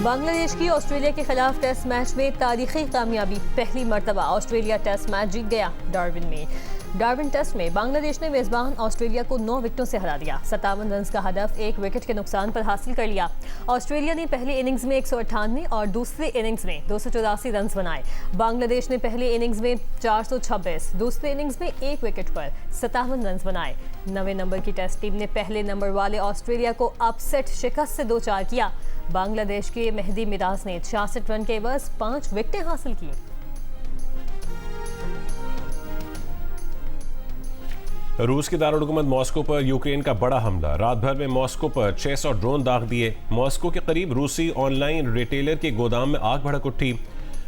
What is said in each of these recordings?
बांग्लादेश की ऑस्ट्रेलिया के खिलाफ टेस्ट मैच में तारीखी कामयाबी। पहली मर्तबा ऑस्ट्रेलिया टेस्ट मैच जीत गया। डार्विन टेस्ट में बांग्लादेश ने मेजबान ऑस्ट्रेलिया को 9 विकेटों से हरा दिया। 57 रन का हदफ 1 विकेट के नुकसान पर हासिल कर लिया। ऑस्ट्रेलिया ने पहली इनिंग्स में 198 और दूसरी इनिंग्स में 284 रन बनाए। बांग्लादेश ने पहली इनिंग्स में 426, दूसरी इनिंग्स में 1 विकेट पर 57 रन बनाए। 9वें नंबर की टेस्ट टीम ने पहले नंबर वाले ऑस्ट्रेलिया को अपसेट शिकस्त से 2-4 किया। बांग्लादेश के मेहदी मिराज ने 66 रन के एवज 5 विकेटें हासिल की। रूस की दारुल-हुकूमत मॉस्को पर यूक्रेन का बड़ा हमला। रात भर में मॉस्को पर 600 ड्रोन दाग दिए। मॉस्को के करीब रूसी ऑनलाइन रिटेलर के गोदाम में आग भड़क उठी।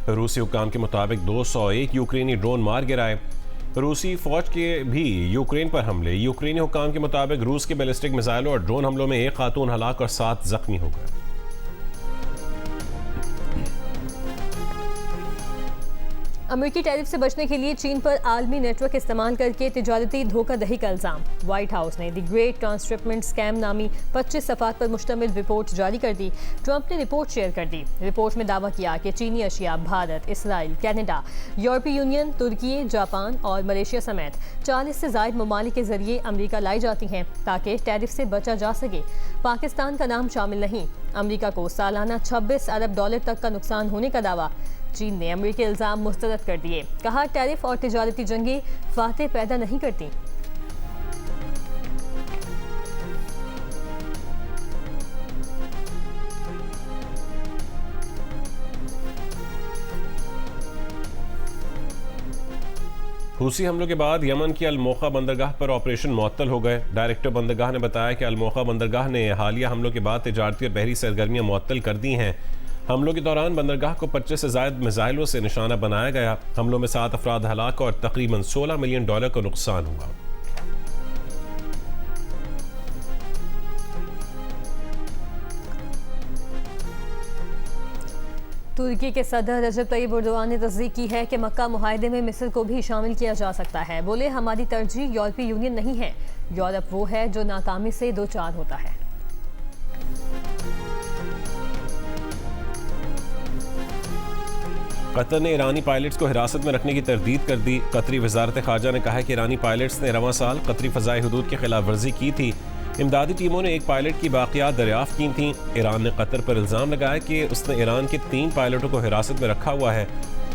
रूसी हुक्काम के मुताबिक 201 यूक्रेनी ड्रोन मार गिराए। रूसी फौज के भी यूक्रेन पर हमले। यूक्रेनी हुक्काम के मुताबिक रूस के बैलिस्टिक मिसाइलों और ड्रोन हमलों में 1 खातून हलाक और 7 जख्मी हो गए। अमेरिकी टैरिफ से बचने के लिए चीन पर आलमी नेटवर्क इस्तेमाल करके तिजारती धोखाधड़ी का इल्जाम। व्हाइट हाउस ने द ग्रेट ट्रांसशिपमेंट स्कैम नामी 25 सफ़ात पर मुश्तमिल रिपोर्ट जारी कर दी। ट्रंप ने रिपोर्ट शेयर कर दी। रिपोर्ट में दावा किया कि चीनी अशिया भारत, इसराइल, कनाडा, यूरोपीय यूनियन, तुर्की, जापान और मलेशिया समेत 40 से ज़ायद ममालिक के जरिए अमेरिका लाई जाती हैं ताकि टैरिफ से बचा जा सके। पाकिस्तान का नाम शामिल नहीं। अमेरिका को सालाना 26 अरब डॉलर तक का नुकसान होने का दावा। चीन ने अमेरिकी इल्जाम मुस्तरद कर दिए। कहा, टैरिफ और तिजारती जंगें फातह पैदा नहीं करती। रूसी हमलों के बाद यमन की अल-मोखा बंदरगाह पर ऑपरेशन मुअत्तल हो गए। डायरेक्टर बंदरगाह ने बताया कि अल-मोखा बंदरगाह ने हालिया हमलों के बाद तिजारती और बहरी सरगर्मियां मुअत्तल कर दी हैं। हमलों के दौरान बंदरगाह को 25 से ज़ायद मिसाइलों से निशाना बनाया गया। हमलों में 7 अफराद हलाक और तकरीबन $16 मिलियन का नुकसान हुआ। तुर्की के सदर रजब तैयब एर्दोगान ने तस्दीक की है कि मक्का मुआहदे में मिस्र को भी शामिल किया जा सकता है। बोले, हमारी तरजीह यूरोपीय यूनियन नहीं है। यूरोप वो है जो नाकामी से 2-4 होता है। कतर ने ईरानी पायलट्स को हिरासत में रखने की तरदीद कर दी। कतरी वजारत खारजा ने कहा है कि ईरानी पायलट्स ने रवां साल कतरी फ़ज़ाई हुदूद की खिलाफ वर्जी की थी। इमदादी टीमों ने एक पायलट की बाक़ियात दरियाफ़्त की थीं। ईरान ने कतर पर इल्ज़ाम लगाया कि उसने ईरान के 3 पायलटों को हिरासत में रखा हुआ है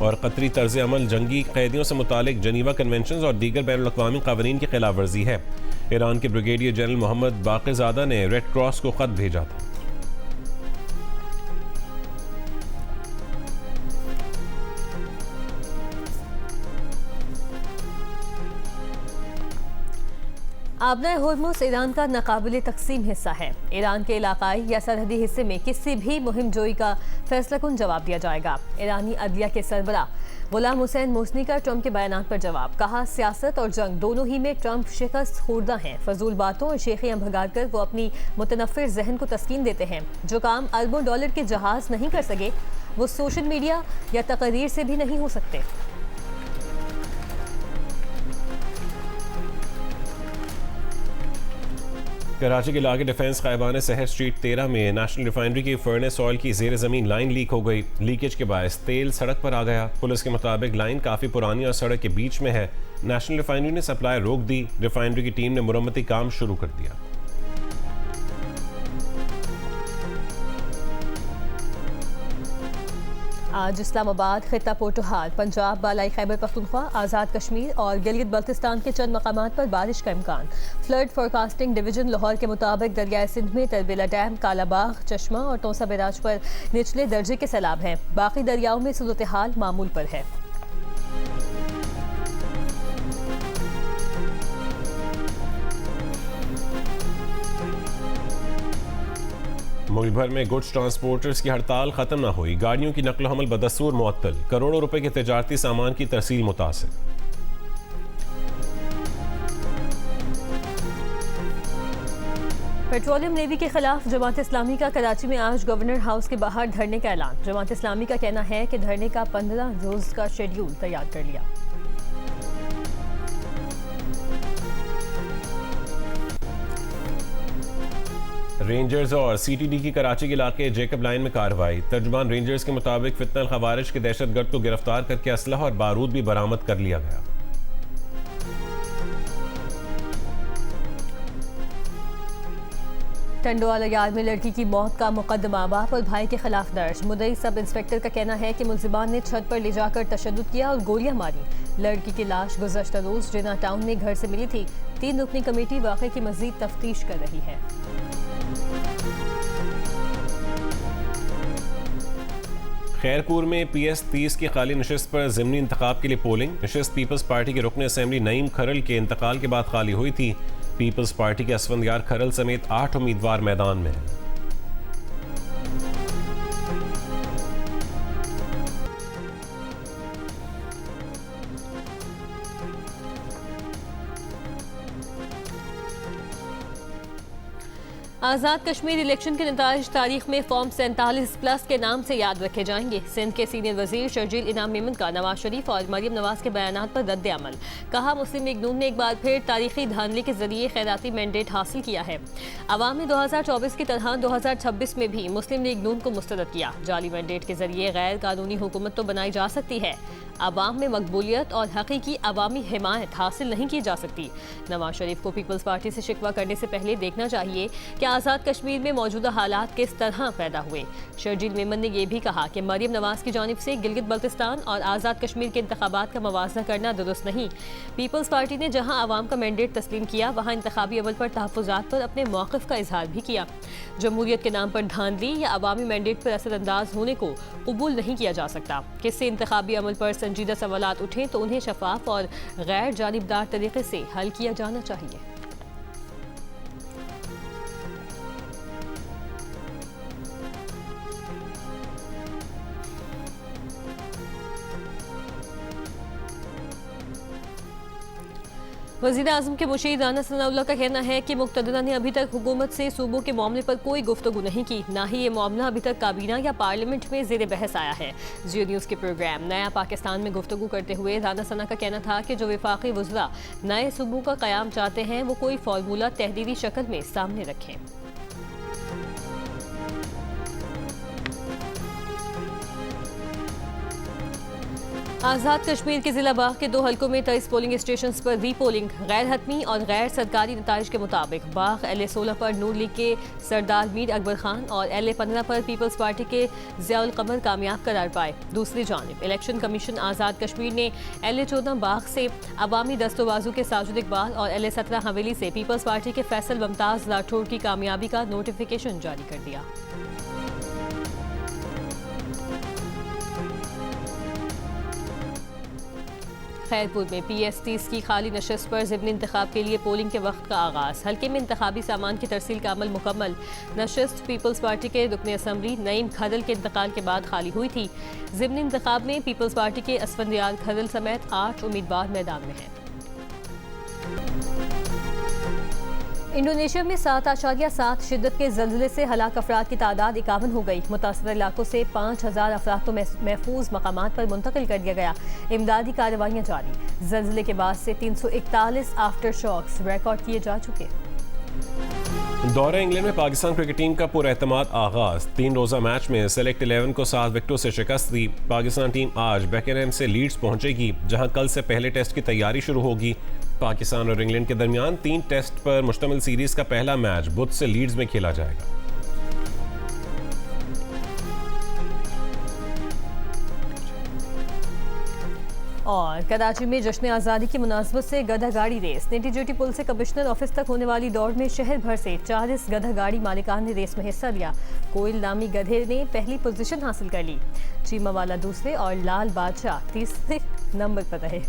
और कतरी तर्ज अमल जंगी कैदियों से मुतालिक जनीवा कन्वेंशन और दीगर बैनुल अक़वामी क़वानीन की खिलाफ वर्जी है। ईरान के ब्रिगेडियर जनरल मोहम्मद बाक़िरज़ादा ने रेड क्रॉस को ख़त भेजा था। आबना होर्मुज़ ईरान का नाकाबिले तकसीम हिस्सा है। ईरान के इलाकाई या सरहदी हिस्से में किसी भी मुहिम जोई का फैसलाकुन जवाब दिया जाएगा। ईरानी अदलिया के सरबराह गुलाम हुसैन मोसनी का ट्रंप के बयानात पर जवाब। कहा, सियासत और जंग दोनों ही में ट्रंप शिकस्त खुर्दा हैं। फजूल बातों और शेखियां भगाकर वो अपनी मुतनफ़िर जहन को तस्कीन देते हैं। जो काम अरबों डॉलर के जहाज नहीं कर सके वो सोशल मीडिया या तकरीर से भी नहीं हो सकते। कराची के इलाके डिफेंस ख़ाइबान शहर स्ट्रीट 13 में नेशनल रिफाइनरी की फर्नेस ऑयल की ज़ेर ज़मीन लाइन लीक हो गई। लीकेज के बायस तेल सड़क पर आ गया। पुलिस के मुताबिक लाइन काफ़ी पुरानी और सड़क के बीच में है। नेशनल रिफाइनरी ने सप्लाई रोक दी। रिफाइनरी की टीम ने मुरम्मती काम शुरू कर दिया। आज इस्लामाबाद, खिता पोटोहार, पंजाब, बालाई खैबर पख्तूनख्वा, आज़ाद कश्मीर और गिलगित बल्तिस्तान के चंद मकामात पर बारिश का इम्कान। फ्लड फोरकास्टिंग डिवीजन लाहौर के मुताबिक दरियाए सिंध में तरबेला डैम, कालाबाग, चश्मा और तोसा बैराज पर निचले दर्जे के सैलाब हैं। बाकी दरियाओं में सूरत हाल मामूल पर है। मुल्क भर में गुड्स ट्रांसपोर्टर्स की हड़ताल खत्म न हुई। गाड़ियों की नकल हमल बदस्तूर मुअत्तल। करोड़ों रुपए के तिजारती सामान की तरसील मुतासिर। पेट्रोलियम नेवी के खिलाफ जमात इस्लामी का कराची में आज गवर्नर हाउस के बाहर धरने का ऐलान। जमात इस्लामी का कहना है कि धरने का 15 रोज का शेड्यूल तैयार कर लिया। रेंजर्स और सीटीडी की कराची के इलाके जेकब लाइन में कार्रवाई। तर्जुमान रेंजर्स के मुताबिक फितनल खवारिश के दहशतगर्द को गिरफ्तार करके असलहा और बारूद भी बरामद कर लिया गया। टंडोवाला यार्ड में लड़की की मौत का मुकदमा बाप और भाई के खिलाफ दर्ज। मुदई सब इंस्पेक्टर का कहना है कि मुलजिमान ने छत पर ले जाकर तशद्दुद किया और गोलियां मारी। लड़की की लाश गुज़श्ता रोज जिना टाउन में घर से मिली थी। 3 रुकनी कमेटी वाक़े की मजीद तफ्तीश कर रही है। खैरपुर में PS30 की खाली नशिस्त पर ज़िमनी इंतखाब के लिए पोलिंग। नशिस्त पीपल्स पार्टी के रुकन असेंबली नईम खरल के इंतकाल के बाद खाली हुई थी। पीपल्स पार्टी के असफंदियार खरल समेत 8 उम्मीदवार मैदान में हैं। आज़ाद कश्मीर इलेक्शन के नताइज तारीख में फॉर्म 47+ के नाम से याद रखे जाएंगे। सिंध के सीनियर वजीर शर्जील इनाम मेमन का नवाज शरीफ और मरियम नवाज के बयानात पर रद्द अमल। कहा, मुस्लिम लीग नून ने एक बार फिर तारीखी धांधली के जरिए खैराती मैंडेट हासिल किया है। अवाम ने 2024 की तरह 2026 में भी मुस्लिम लीग नून को मुस्तरद किया। जाली मैंडेट के जरिए गैर कानूनी हुकूमत तो बनाई जा सकती है, अवाम में मकबूलियत और हकीकी अवामी हिमायत हासिल नहीं की जा सकती। नवाज शरीफ को पीपल्स पार्टी से शिकवा करने से पहले देखना चाहिए कि आज़ाद कश्मीर में मौजूदा हालात किस तरह पैदा हुए। शर्जील मेमन ने यह भी कहा कि मरियम नवाज की जानिब से गिलगित बल्तिस्तान और आज़ाद कश्मीर के इंतखाबात का मवाजना करना दुरुस्त नहीं। पीपल्स पार्टी ने जहां अवाम का मैंडेट तस्लीम किया, वहां इंतखाबी अमल पर तहफ़्फ़ुज़ात पर अपने मौक़िफ़ का इजहार भी किया। जमहूरियत के नाम पर धांधली या अवामी मैंडेट पर असरअंदाज होने को कबूल नहीं किया जा सकता। किसी इंतखाबी अमल पर संजीदा सवालात उठें तो उन्हें शफाफ और गैर जानिबदार तरीके से हल किया जाना चाहिए। वज़ीर आज़म के मुशीर राना सनाउल्लाह का कहना है कि मुक़्तदरा ने अभी तक हुकूमत से सूबों के मामले पर कोई गुफ्तगू नहीं की, ना ही ये मामला अभी तक काबीना या पार्लियामेंट में ज़ेर बहस आया है। जियो न्यूज़ के प्रोग्राम नया पाकिस्तान में गुफ्तगू करते हुए राना सना का कहना था कि जो वफाकी वज़रा नए सूबों का क़याम चाहते हैं वो कोई फार्मूला तहरीरी शक्ल में सामने रखें। आज़ाद कश्मीर के जिला बाग के 2 हलकों में 23 पोलिंग स्टेशन पर रीपोलिंग। गैर हतमी और गैर सरकारी नताइज के मुताबिक बाग LA16 पर नूर लीग के सरदार मीर अकबर खान और LA15 पर पीपल्स पार्टी के ज़ियाउल कमर कामयाब करार पाए। दूसरी जानिब इलेक्शन कमीशन आज़ाद कश्मीर ने LA14 बाग से अवामी दस्तोबाजू के साजिद इकबाल और LA17 हवेली से पीपल्स पार्टी के फैसल मुमताज़ राठौर की कामयाबी का नोटिफिकेशन जारी कर दिया। खैरपुर में PS30 की खाली नशिस्त पर ज़िमनी इंतखाब के लिए पोलिंग के वक्त का आगाज़। हल्के में इंतखाबी सामान की तरसील का अमल मुकम्मल। नशिस्त पीपल्स पार्टी के रुकन असम्बली नईम खरल के इंतकाल के बाद खाली हुई थी। ज़िमनी इंतखाब में पीपल्स पार्टी के असफंदियार खरल समेत 8 उम्मीदवार मैदान में हैं। इंडोनेशिया में 7.7 शिद्दत के ज़ल्ज़ले से हलाक अफराद की तादाद 51 हो गई। मुतासर इलाकों से 5000 अफराद को महफूज मकामात पर मुंतकिल कर दिया गया। इमदादी कार्रवाइयाँ जारी। ज़ल्ज़ले के बाद से 341 आफ्टर शॉक्स रिकॉर्ड किए जा चुके। दौरे इंग्लैंड में पाकिस्तान क्रिकेट टीम का पुरएतमाद आगाज। 3 रोज़ा मैच में सेलेक्ट 11 को 7 विकेटों से शिकस्त दी। पाकिस्तान टीम आज बेकेनहम से लीड्स पहुंचेगी, जहां कल से पहले टेस्ट की तैयारी शुरू होगी। पाकिस्तान और इंग्लैंड के दरमियान 3 टेस्ट पर मुश्तमिल सीरीज का पहला मैच बुध से लीड्स में खेला जाएगा। और कराची में जश्न आज़ादी की मुनासबत से गधा गाड़ी रेस। नेटी जेटी पुल से कमिश्नर ऑफिस तक होने वाली दौड़ में शहर भर से 40 गधा गाड़ी मालिकान ने रेस में हिस्सा लिया। कोयल नामी गधे ने पहली पोजीशन हासिल कर ली। चीमा वाला दूसरे और लाल बादशाह तीसरे नंबर पर रहे।